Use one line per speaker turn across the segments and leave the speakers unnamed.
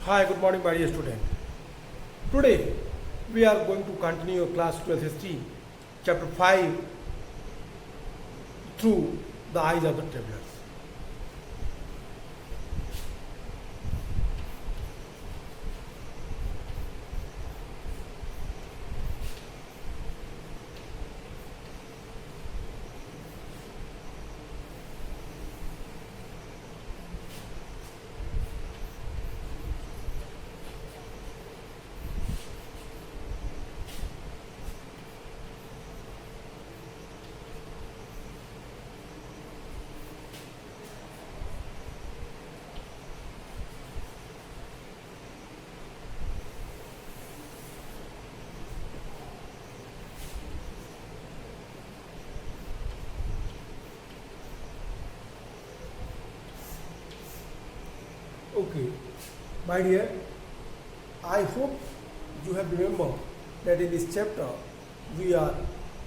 Hi, good morning, my dear student. Today we are going to continue class 12 history, chapter 5 through the eyes of the travelers. Okay, my dear, I hope you have remembered that in this chapter we are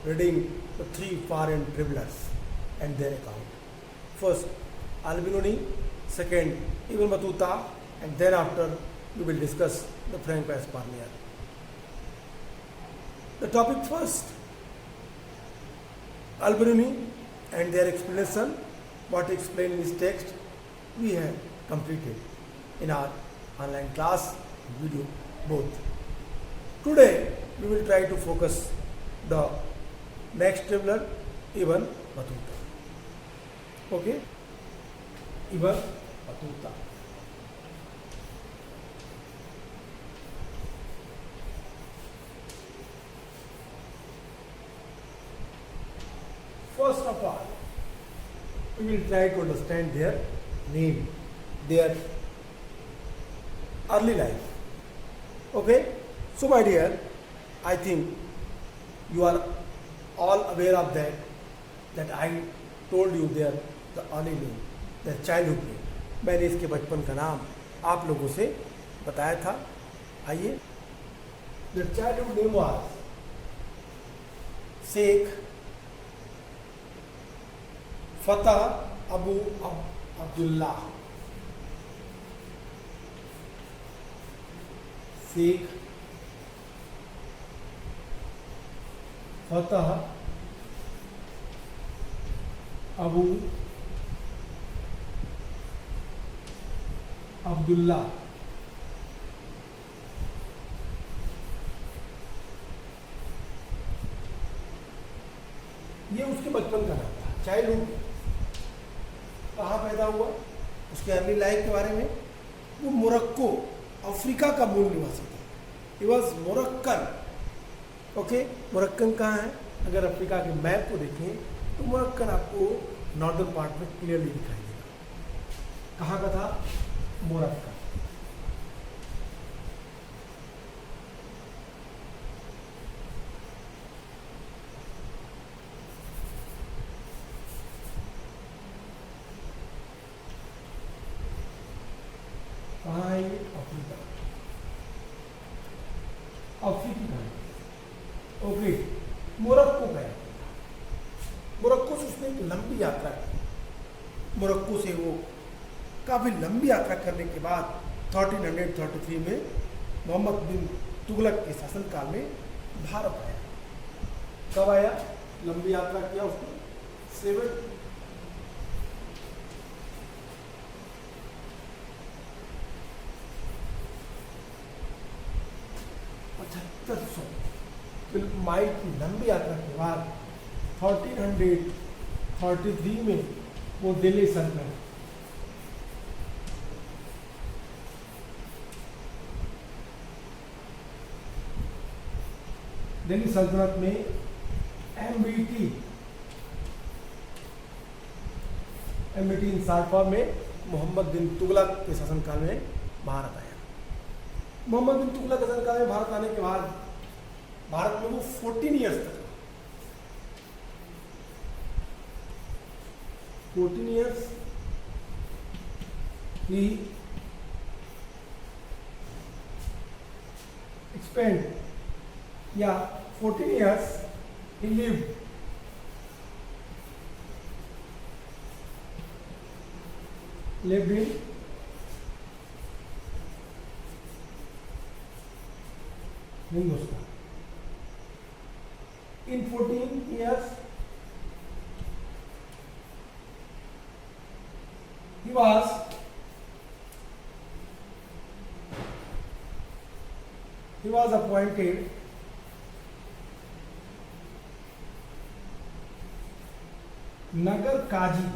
reading the three foreign travelers and their account. First, Albinoni, second, Ibn Battuta, and thereafter we will discuss the Franco Esparnier. The topic first, Albinoni and their explanation, what explained in this text, we have completed in our online class video both. Today we will try to focus the next traveler Ibn Battuta. Okay? Ibn Battuta. First of all, we will try to understand their name, their early life. Okay? So my dear, I think you are all aware of that I told you their the early name, their childhood name. मैंने इसके बचपन का नाम आप लोगों से बताया था. आइए, their childhood name was Sheikh Fatah Abu Abdullah. Sheikh Fatah Abu Abdullah. ये उसके बचपन का नाम था, चाइल्डहुड. कहाँ पैदा हुआ, उसके अर्ली लाइफ के बारे में. वो मोरक्को, अफ्रीका का मूल निवासी था. He was Moroccan. Okay, Moroccan कहाँ है? अगर अफ्रीका के मैप को देखें तो मोरक्कन आपको नॉर्दर्न पार्ट में क्लियरली दिखाई देगा. कहाँ का था? मोरक्कन. कहाँ है? अफ्रीका, अफ्रीकी कहाँ? ओके, मोरक्को गया. मोरक्को से उसने एक लंबी यात्रा की. मोरक्को से वो काफ़ी लंबी यात्रा करने के बाद 1333 में मोहम्मद बिन तुगलक के शासनकाल में भारत आया. कब आया? लंबी यात्रा किया उसने 7500 माइल की लंबी यात्रा के बाद 1333 में वो दिल्ली सल्तनत, दिल्ली सल्तनत में एमबीटी इंसारफा में मोहम्मद बिन तुगलक के शासनकाल में भारत आया. मोहम्मद बिन तुगलक के शासनकाल में भारत आने के बाद भारत में वो 14 ईयर्स तक, 14 ईयर्स ही spent, yeah, 14 years he lived in Hindustan. In 14 years, he was appointed नगर काजी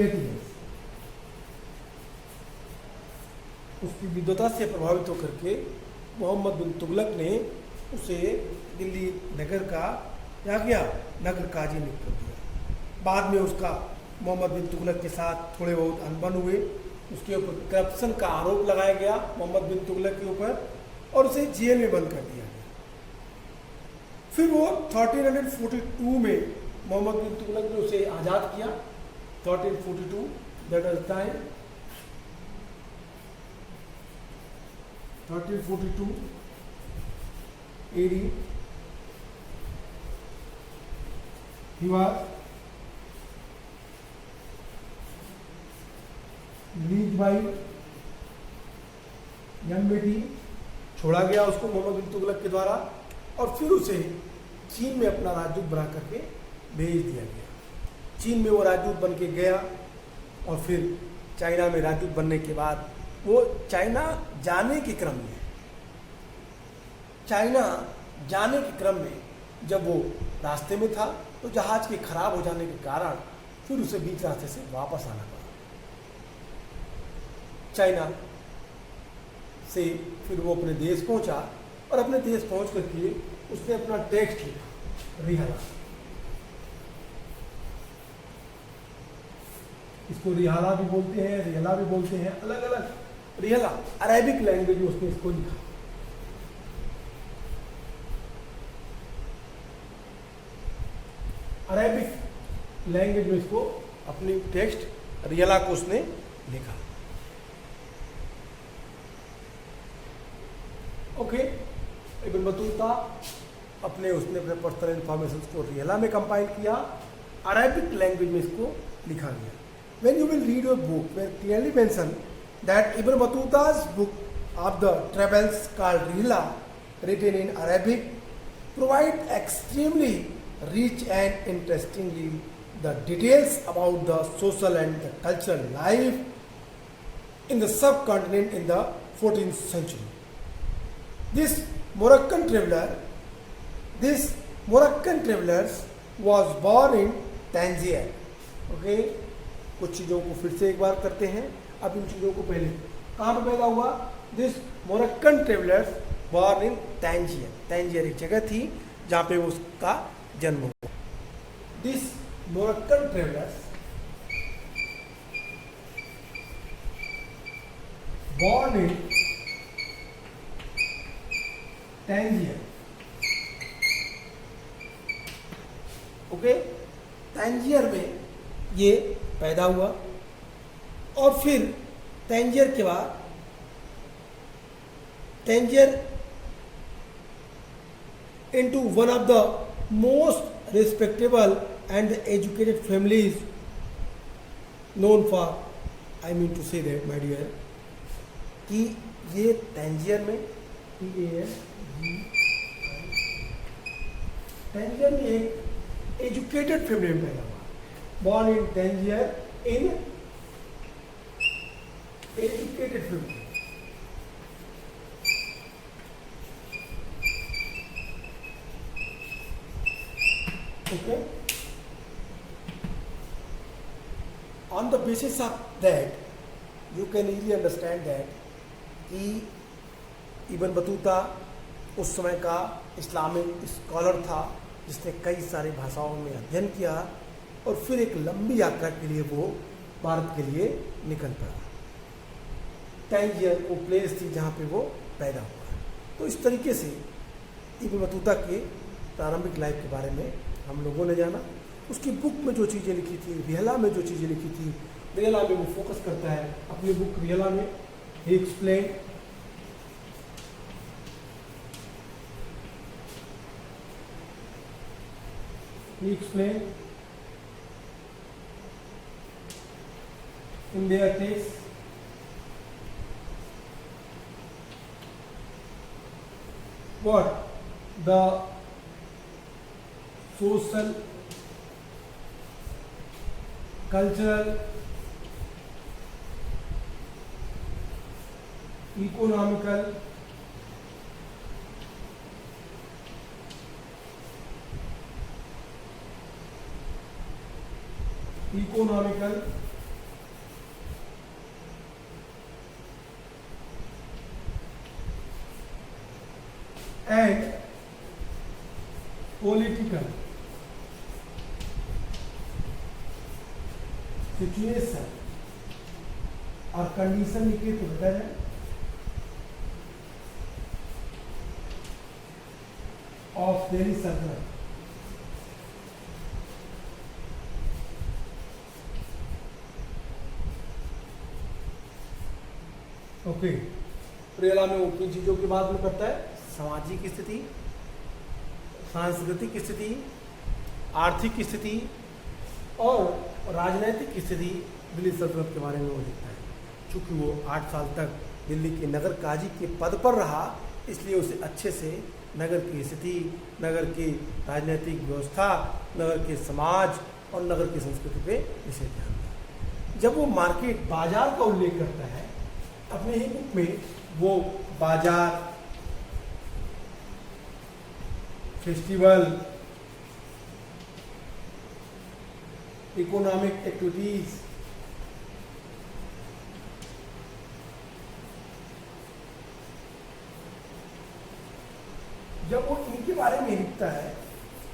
ATS। उसकी विद्वता से प्रभावित होकर के मोहम्मद बिन तुगलक ने उसे दिल्ली नगर का क्या किया, नगर काजी नियुक्त कर दिया। बाद में उसका मोहम्मद बिन तुगलक के साथ थोड़े बहुत अनबन हुए, उसके ऊपर करप्शन का आरोप लगाया गया मोहम्मद बिन तुगलक के ऊपर और उसे जेल में बंद कर दिया गया। फिर वो 1342 में मोहम्मद बिन तुगलक ने उसे आज़ाद किया। 1342 that is time 1342 AD। he was released by young बेटी, छोड़ा गया उसको मोहम्मद बिन तुगलक के द्वारा और फिर उसे चीन में अपना राजदूत बना करके भेज दिया गया। चीन में वो राजदूत बन के गया और फिर चाइना में राजदूत बनने के बाद वो चाइना जाने के क्रम में जब वो रास्ते में था तो जहाज के खराब हो जाने के कारण फिर उसे बीच रास्ते से वापस आना पड़ा। चाइना से फिर वो अपने देश पहुंचा और अपने देश पहुंच करके उसने अपना टेक्स्ट लिखा, रिहाला। इसको रिहाला भी बोलते हैं, रिहाला भी बोलते हैं, अलग अलग। रिहाला अरेबिक लैंग्वेज में उसने इसको लिखा। अरेबिक लैंग्वेज में इसको अपनी टेक्स्ट रिहाला को उसने लिखा। ओके, इब्न बतूता उसने अपने पर्सनल इंफॉर्मेशन को रिहाला में कंपाइल किया, अरेबिक लैंग्वेज में इसको लिखा गया। When you will read your book, where clearly mentioned that Ibn Battuta's book of the travels called Rihla, written in Arabic, provide extremely rich and interestingly the details about the social and the cultural life in the subcontinent in the 14th century. This Moroccan traveler was born in Tangier. Okay, कुछ चीज़ों को फिर से एक बार करते हैं। अब इन चीज़ों को पहले कहाँ पर पैदा हुआ? This Moroccan travellers born in टैंजियर। टैंजियर एक जगह थी जहाँ पे उसका जन्म हुआ। This Moroccan travellers born in टैंजियर। Okay, टैंजियर में ये पैदा हुआ और फिर टैंजियर के बाद टैंजियर into one of the most respectable and educated families known for, I mean to say that my dear, कि ये टैंजियर में टैंजियर में एक एजुकेटेड फैमिली में पैदा हुआ। Born in Tangier in educated family. Okay. On the basis of that, you can easily understand that कि Ibn Battuta उस समय का इस्लामिक स्कॉलर था जिसने कई सारी भाषाओं में अध्ययन किया और फिर एक लंबी यात्रा के लिए वो भारत के लिए निकल पड़ा। टैंजियर वो प्लेस थी जहाँ पे वो पैदा हुआ। तो इस तरीके से इब्न बतूता के प्रारंभिक लाइफ के बारे में हम लोगों ने जाना। उसकी बुक में जो चीज़ें लिखी थी, रिहला में जो चीज़ें लिखी थी, रिहला में वो फोकस करता है अपनी बुक रिहला में। ही explain in their text what the social, cultural, economical, and political situation और कंडीशन लिखिए तो बेटर है। ऑफ दिल्ली सल्तनत, ओके। प्रेरणा में वो किन चीजों की बात में करता है? सामाजिक स्थिति, सांस्कृतिक स्थिति, आर्थिक स्थिति और राजनीतिक स्थिति दिल्ली सल्तनत के बारे में वो लिखता है। चूंकि वो 8 साल तक दिल्ली के नगर काजी के पद पर रहा, इसलिए उसे अच्छे से नगर की स्थिति, नगर की राजनीतिक व्यवस्था, नगर के समाज और नगर की संस्कृति पे विशेष ध्यान दिया। जब वो मार्केट, बाजार का उल्लेख करता है अपने ही बुक में, वो बाजार, फेस्टिवल, इकोनॉमिक एक्टिविटीज, जब वो इनके बारे में लिखता है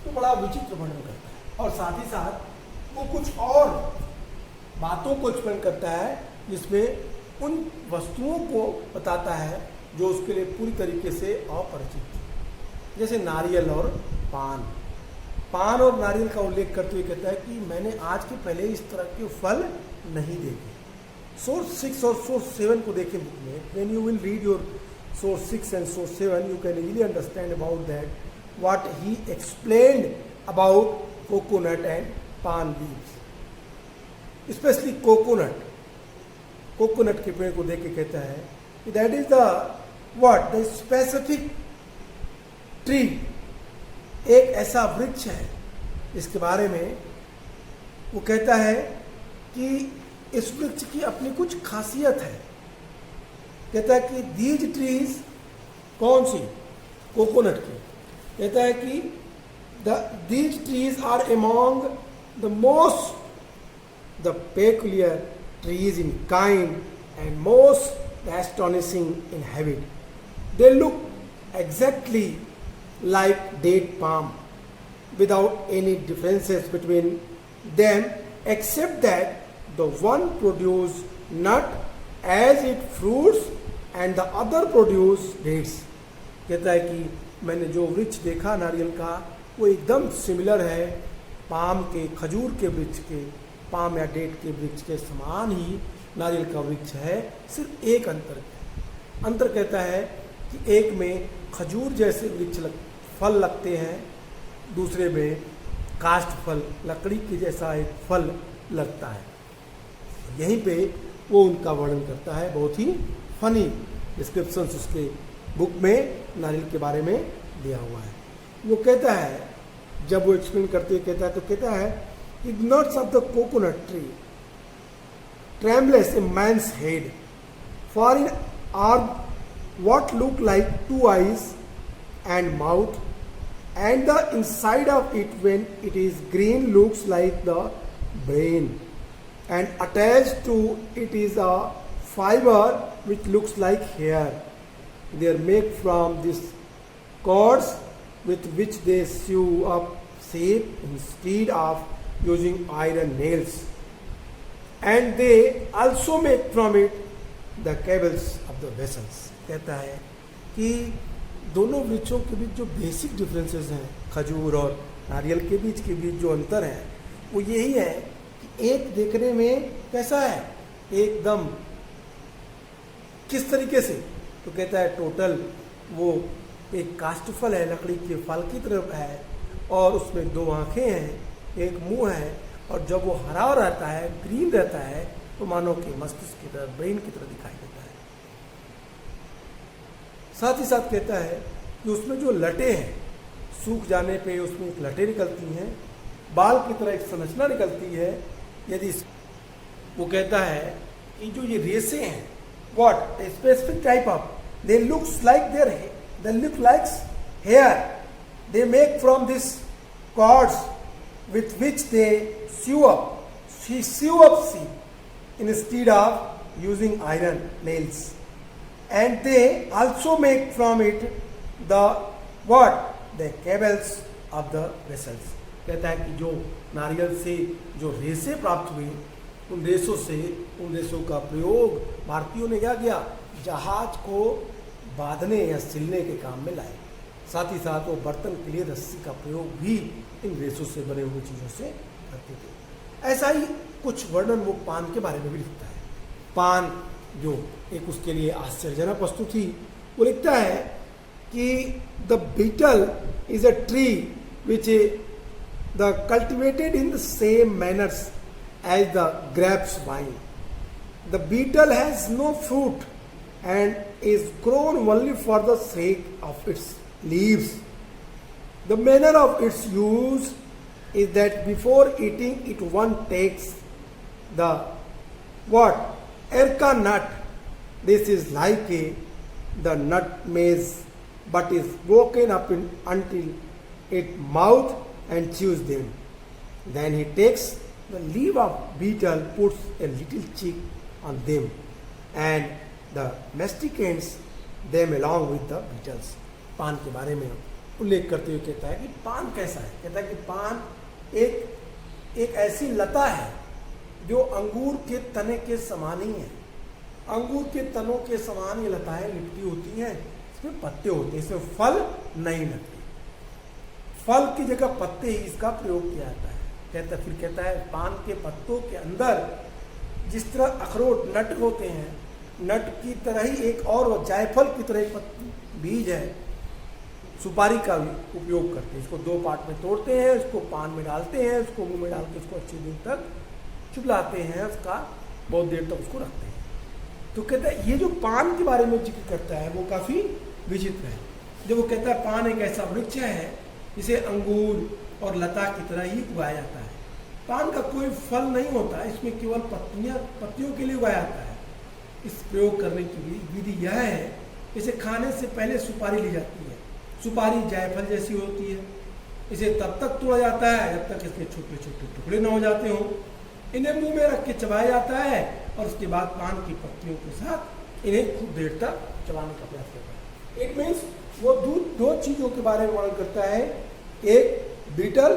तो बड़ा विचित्र वर्णन करता है और साथ ही साथ वो कुछ और बातों को एक्सप्लेन करता है जिसमें उन वस्तुओं को बताता है जो उसके लिए पूरी तरीके से अपरिचित थी। जैसे नारियल और पान। पान और नारियल का उल्लेख करते हुए कहता है कि मैंने आज के पहले इस तरह के फल नहीं देखे। सोर्स 6 और सोर्स 7 को देखें बुक में। When you will read your source 6 and source 7, you can easily understand about that what he explained about coconut and palm leaves, especially coconut के पेड़ को देख के कहता है कि that is the specific tree, एक ऐसा वृक्ष है इसके बारे में वो कहता है कि इस वृक्ष की अपनी कुछ खासियत है। कहता है कि दीज ट्रीज, कौन सी? कोकोनट की। कहता है कि these trees are among the most the peculiar trees in kind and most astonishing in habit. They look exactly like date palm without any differences between them except that the one produce nut as it fruits and the other produce dates। कहता है कि मैंने जो वृक्ष देखा नारियल का वो एकदम सिमिलर है पाम के, खजूर के वृक्ष के, पाम या डेट के वृक्ष के समान ही नारियल का वृक्ष है। सिर्फ एक अंतर कहता है कि एक में खजूर जैसे फल लगते हैं, दूसरे में काष्ठ फल, लकड़ी के जैसा एक फल लगता है। यहीं पे वो उनका वर्णन करता है। बहुत ही फनी डिस्क्रिप्शंस उसके बुक में नारियल के बारे में दिया हुआ है। वो कहता है, जब वो एक्सप्लेन करते हुए कहता है तो कहता है कि nuts of the coconut tree resembles a man's head, for in are what look like 2 eyes and mouth, and the inside of it when it is green looks like the brain, and attached to it is a fiber which looks like hair. They are made from these cords with which they sew up shape instead of using iron nails, and they also make from it the cables of the vessels. कहता है कि दोनों वृक्षों के बीच जो basic differences हैं, खजूर और नारियल के बीच जो अंतर है वो यही है कि एक देखने में कैसा है, एकदम किस तरीके से, तो कहता है टोटल वो एक काष्ठफल है, लकड़ी के फल की तरफ है और उसमें 2 आंखें हैं, एक मुंह है, और जब वो हरा रहता है, ग्रीन रहता है, तो मानो कि मस्तिष्क की तरह, ब्रेन की तरह दिखाई देता है। साथ ही साथ कहता है कि उसमें जो लटें हैं, सूख जाने पे उसमें एक लटें निकलती हैं, बाल की तरह एक संरचना निकलती है। यदि वो कहता है कि जो ये रेसे हैं, what specific type of, they looks like they look like hair, they make from this cords with which they sew up sheep instead of using iron nails, and they also make from it the cables of the vessels. कहता है कि जो नारियल से जो रेसे प्राप्त हुए, उन रेसों का प्रयोग भारतीयों ने क्या किया, जहाज को बांधने या सिलने के काम में लाए। साथ ही साथ वो बर्तन के लिए रस्सी का प्रयोग भी इन रेसों से बने हुए चीज़ों से करते थे। ऐसा ही कुछ वर्णन वो पान के बारे में भी लिखता है। पान जो एक उसके लिए आश्चर्यजनक वस्तु थी, वो लिखता है कि the betel is a tree which the cultivated in the same manners as the grapes vine. The betel has no fruit and is grown only for the sake of its leaves. The manner of its use is that before eating it one takes the areca nut. This is like the nutmeg, but is broken up until it mouth and chews them. Then he takes the leaf of beetle, puts a little cheek on them, and the masticates them along with the beetles. पान के बारे में उल्लेख करते हुए कहता है कि पान कैसा है। कहता है कि पान एक ऐसी लता है जो अंगूर के तने के समान ही है। अंगूर के तनों के समान ये लताएं लिपटी होती हैं, इसमें पत्ते होते हैं, इसमें फल नहीं लगते। फल की जगह पत्ते ही इसका प्रयोग किया जाता है। फिर कहता है पान के पत्तों के अंदर जिस तरह अखरोट नट होते हैं, नट की तरह ही एक और जायफल की तरह एक बीज है, सुपारी का भी उपयोग करते हैं। इसको दो पार्ट में तोड़ते हैं, इसको पान में डालते हैं, उसको मुंह में डाल के उसको अच्छी देर तक चुबलाते हैं, उसका बहुत देर तक उसको रखते हैं। तो कहता है ये जो पान के बारे में जिक्र करता है वो काफ़ी विचित्र है। जब वो कहता है पान एक ऐसा वृक्ष है जिसे अंगूर और लता की तरह ही उगाया जाता है। पान का कोई फल नहीं होता, इसमें केवल पत्तियों के लिए उगाया जाता है। इस प्रयोग करने की विधि यह है, इसे खाने से पहले सुपारी ली जाती है। सुपारी जायफल जैसी होती है, इसे तब तक तोड़ा जाता है जब तक इसके छोटे छोटे टुकड़े न हो जाते हों। इन्हें मुंह में रख के चबाया जाता है और उसके बाद पान की पत्तियों के साथ इन्हें खूब देर तक चबाने का प्रयास करता है। इट मीन्स वो दो चीज़ों के बारे में वर्णन करता है, एक बीटल,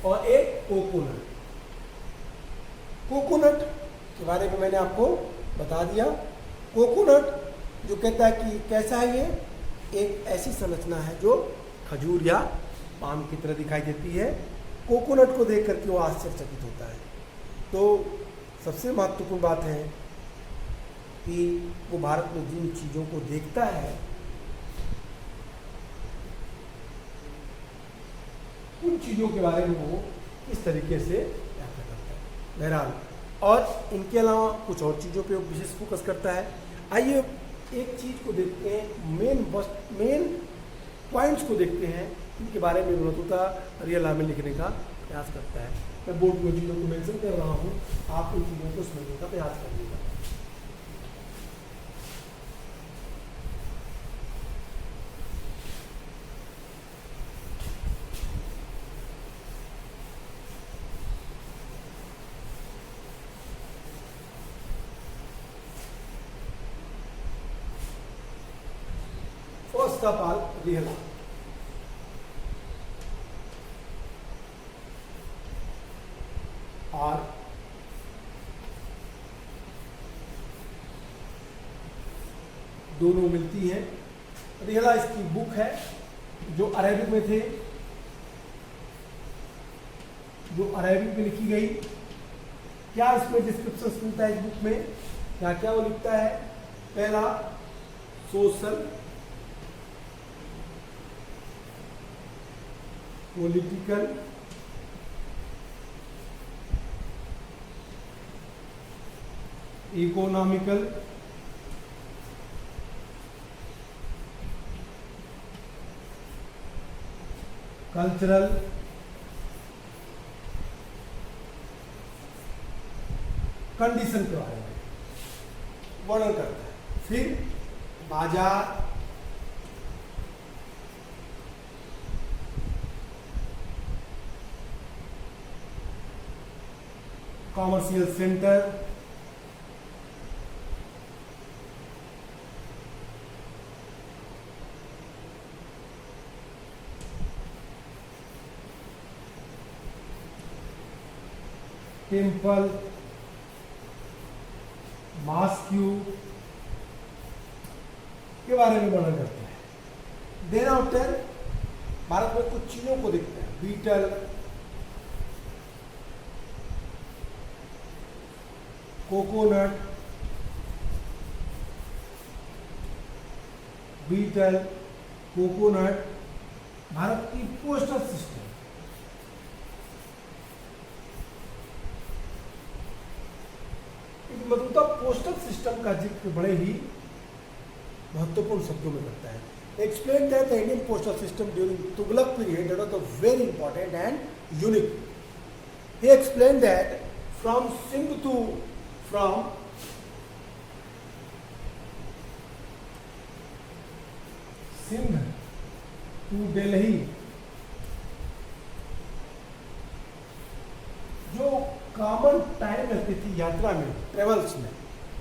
और एक कोकोनट। कोकोनट के बारे में मैंने आपको बता दिया। कोकोनट जो कहता है कि कैसा है, ये एक ऐसी संरचना है जो खजूर या पाम की तरह दिखाई देती है। कोकोनट को देख करके वो आश्चर्यचकित होता है। तो सबसे महत्वपूर्ण बात है कि वो भारत में जिन चीज़ों को देखता है उन चीज़ों के बारे में वो इस तरीके से व्याख्या करता है। बहरहाल, और इनके अलावा कुछ और चीज़ों पे विशेष फोकस करता है। आइए एक चीज़ को देखते हैं, मेन पॉइंट्स को देखते हैं, इनके बारे में वस्तुतः रियल में लिखने का प्रयास करता है। मैं बोर्ड में चीज़ों को मेंशन कर रहा हूँ, आप इन चीज़ों को समझने का प्रयास करिएगा। First of all Rihla. और दोनों मिलती हैं। रिहला इसकी बुक है जो अरेबिक में थे, जो अरेबिक में लिखी गई। क्या इसमें डिस्क्रिप्शन मिलता है इस बुक में, क्या क्या वो लिखता है? पहला, social, political, economical, cultural, condition के बारे में वर्णन करता है। फिर बाजार, कॉमर्शियल सेंटर, टेम्पल, मास्क्यू के बारे में वर्णन करते हैं। देन आफ्टर भारत में कुछ चीजों को देखते हैं। Betel, coconut, betel, coconut, Bharat की पोस्टल सिस्टम, मतलब पोस्टल सिस्टम का जिक्र बड़े ही महत्वपूर्ण शब्दों में करता है। Explain that the Indian postal system during Tughlaq period that was very important and unique. He explain that from Sindh to from Sindh to Delhi जो कॉमन टाइम लगती थी यात्रा में, ट्रेवल्स में,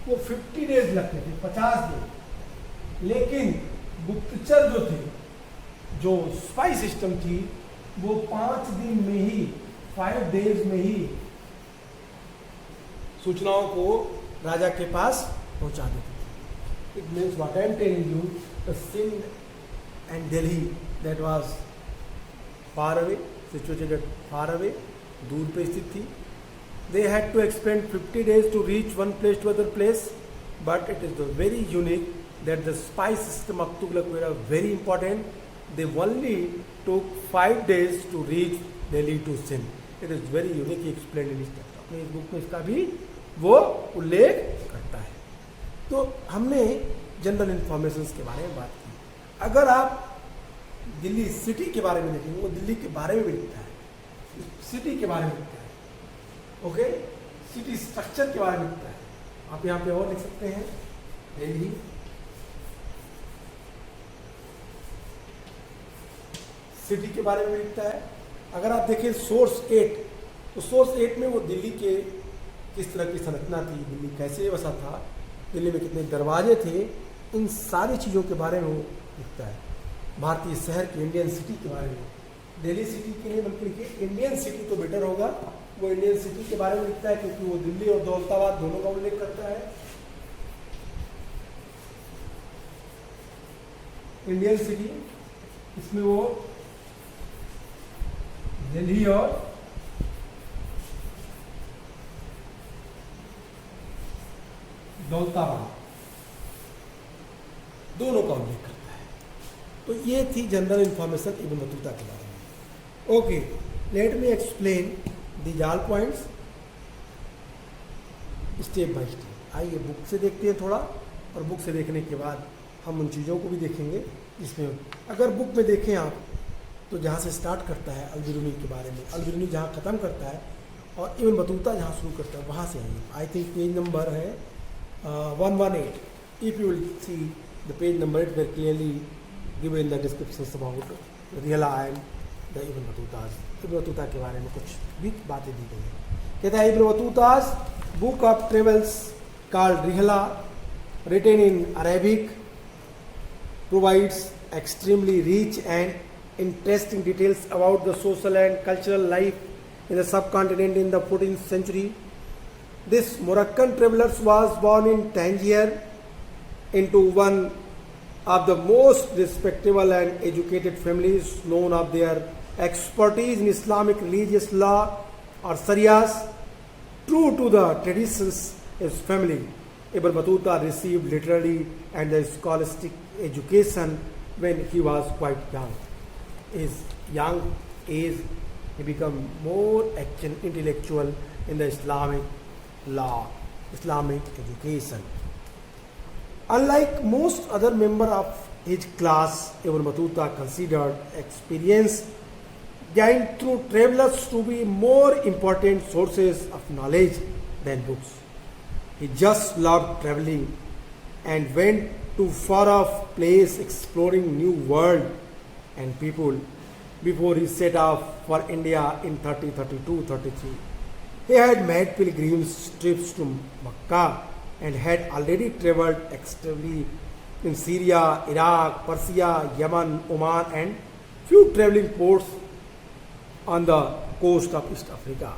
वो 50 डेज लगते थे, 50 दिन। लेकिन गुप्तचर जो थे, जो स्पाई सिस्टम थी, वो 5 दिन में ही, 5 डेज में ही सूचनाओं को राजा के पास पहुंचा देती थी। It means what I am telling you, the Sindh and Delhi that was far away, situated far away, दूर पे स्थित थी। They had to expend 50 days to reach one place to other place, but it is very unique that the spy system of Tughlaq were very important. They only took 5 days to reach Delhi to Sindh. It is very unique. He explained in his text. अपने इस book में इसका भी वो उल्लेख करता है। तो हमने जनरल इंफॉर्मेशन के बारे में बात की। अगर आप दिल्ली सिटी के बारे में देखेंगे, वो दिल्ली के बारे में भी लिखता है, सिटी के बारे में लिखता है, ओके, सिटी स्ट्रक्चर के बारे में लिखता है। आप यहाँ पे और लिख सकते हैं, दिल्ली सिटी के बारे में लिखता है। अगर आप देखें सोर्स 8, तो सोर्स 8 में वो दिल्ली के किस तरह की संरचना थी, दिल्ली कैसे बसा था, दिल्ली में कितने दरवाजे थे, इन सारी चीज़ों के बारे में वो लिखता है। भारतीय शहर की, इंडियन सिटी के बारे में, दिल्ली सिटी के लिए बल्कि लिखिए इंडियन सिटी तो बेटर होगा। वो इंडियन सिटी के बारे में लिखता है क्योंकि वो दिल्ली और दौलताबाद दोनों का उल्लेख करता है। इंडियन सिटी, इसमें वो दिल्ली और दौलताबाद दोनों का उल्लेख करता है। तो ये थी जनरल इंफॉर्मेशन इब्न बतूता के बारे में। Okay, let me explain these all points step by step. आइए बुक से देखते हैं थोड़ा, और बुक से देखने के बाद हम उन चीज़ों को भी देखेंगे जिसमें, अगर बुक में देखें आप तो जहाँ से स्टार्ट करता है अल-बिरूनी के बारे में, अल-बिरूनी जहाँ ख़त्म करता है और इब्न बतूता जहाँ शुरू करता है वहाँ से आइए। आई थिंक पेज नंबर है 118। If you will see the page number, it very clearly given in the description about Rihla and the Ibn Battuta's. Ibn Battuta के बारे में कुछ भी बातें दी गई हैं। कहता है Ibn Battuta's book of travels called Rihla, written in Arabic, provides extremely rich and interesting details about the social and cultural life in the subcontinent in the 14th century. This Moroccan traveler was born in Tangier into one of the most respectable and educated families, known of their expertise in Islamic religious law or Sharias. True to the traditions, his family, Ibn Battuta received literary and the scholastic education when he was quite young. His young age, he became more intellectual in the Islamic law Islamic education. Unlike most other members of his class, Ibn Battuta considered experience gained through travelers to be more important sources of knowledge than books. He just loved traveling and went to far off place exploring new world and people before he set off for India in 1332-33. He had made pilgrims trips to Makkah and had already traveled extensively in Syria, Iraq, Persia, Yemen, Oman and few traveling ports on the coast of East Africa.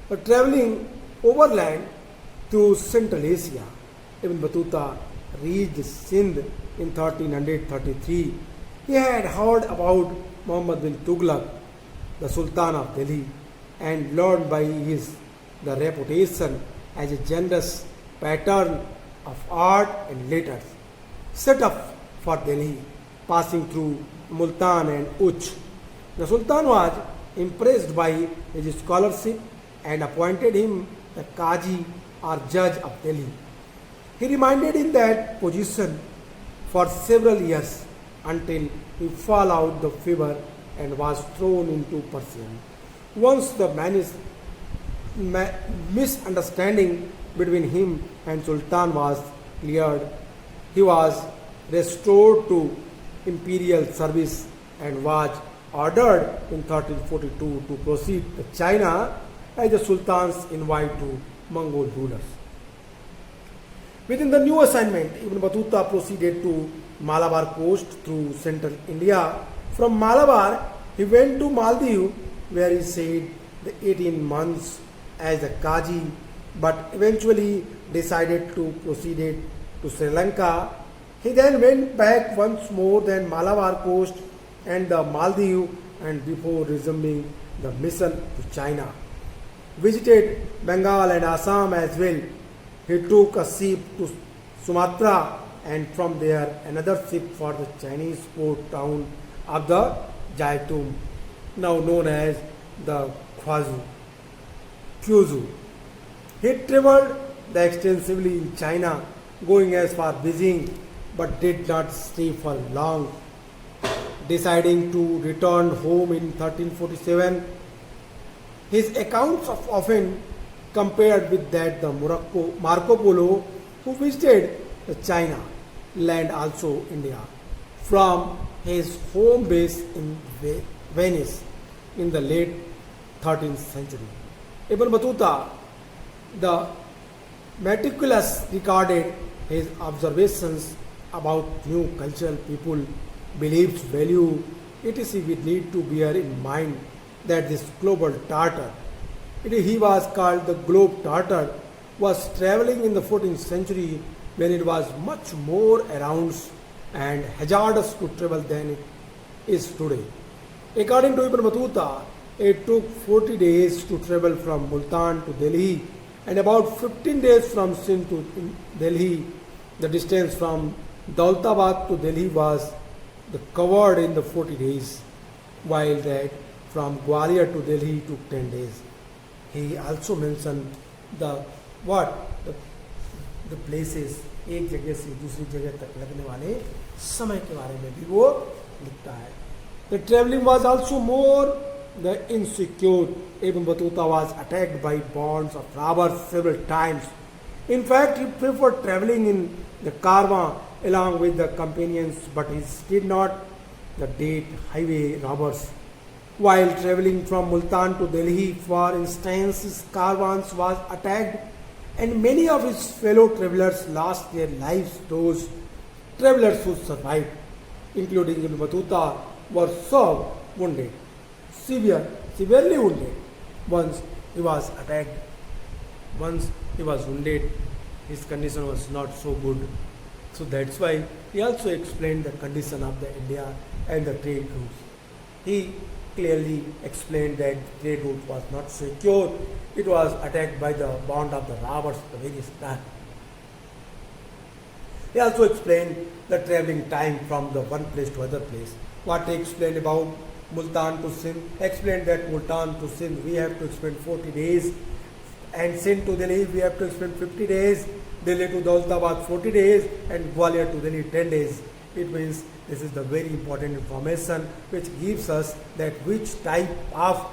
But traveling overland to Central Asia, Ibn Battuta reached Sindh in 1333. He had heard about Muhammad bin Tughlaq, the Sultan of Delhi, and learned by his the reputation as a generous patron of art and letters. Set up for Delhi, passing through Multan and Uch. The Sultan was impressed by his scholarship and appointed him the Qazi or judge of Delhi. He remained in that position for several years until he fell out the fever and was thrown into prison. Once the misunderstanding between him and Sultan was cleared, he was restored to imperial service and was ordered in 1342 to proceed to China as the Sultan's envoy to Mongol rulers. Within the new assignment, Ibn Battuta proceeded to Malabar coast through central India. From Malabar, he went to Maldives, where he stayed the 18 months as a Qazi, but eventually decided to proceed to Sri Lanka. He then went back once more than Malabar coast and the Maldives and before resuming the mission to China. Visited Bengal and Assam as well. He took a ship to Sumatra and from there another ship for the Chinese port town of the Jaitum, now known as the Kyushu. He traveled extensively in China, going as far Beijing, but did not stay for long. Deciding to return home in 1347, his accounts of often compared with that the Marco Polo, who visited China, land also India, from his home base in Venice in the late 13th century. Ibn Battuta, the meticulous recorded his observations about new cultural people, beliefs, value, etc. We need to bear in mind that this global Tartar, he was called the Globe Tartar, was traveling in the 14th century when it was much more around and hazardous to travel than it is today. According to Ibn Battuta, it took 40 days to travel from Multan to Delhi and about 15 days from Sindh to Delhi. The distance from Daulatabad to Delhi was covered in the 40 days, while that from Gwalior to Delhi took 10 days. He also mentioned the places, एक जगह से दूसरी जगह तक लगने वाले समय के बारे में भी वो लिखता है. The traveling was also more insecure. Ibn Battuta was attacked by bands of robbers several times. In fact, he preferred traveling in the caravan along with the companions, but he did not date highway robbers. While traveling from Multan to Delhi, for instance, his caravans was attacked and many of his fellow travelers lost their lives. Those travelers who survived, including Ibn Battuta, were so wounded, severely wounded. Once he was attacked, once he was wounded, his condition was not so good. So that's why he also explained the condition of the India and the trade routes. He clearly explained that the trade route was not secure. It was attacked by the band of the robbers at the various times. He also explained the travelling time from the one place to other place. What he explained about Multan to Sindh, explained that Multan to Sindh we have to spend 40 days
Ancient to Delhi, we have to spend 50 days, Delhi to Daulatabad 40 days, and Gwalior to Delhi 10 days. It means this is the very important information which gives us that which type of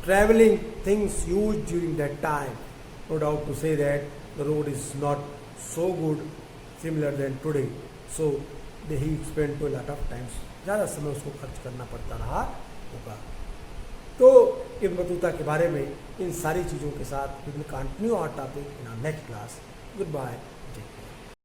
traveling things used during that time. No doubt to say that the road is not so good similar than today. So he spent a lot of times, ज़्यादा समय उसको खर्च करना पड़ता रहा होगा. तो इब्न Battuta के बारे में इन सारी चीज़ों के साथ we will continue our topic in our next class. Good bye.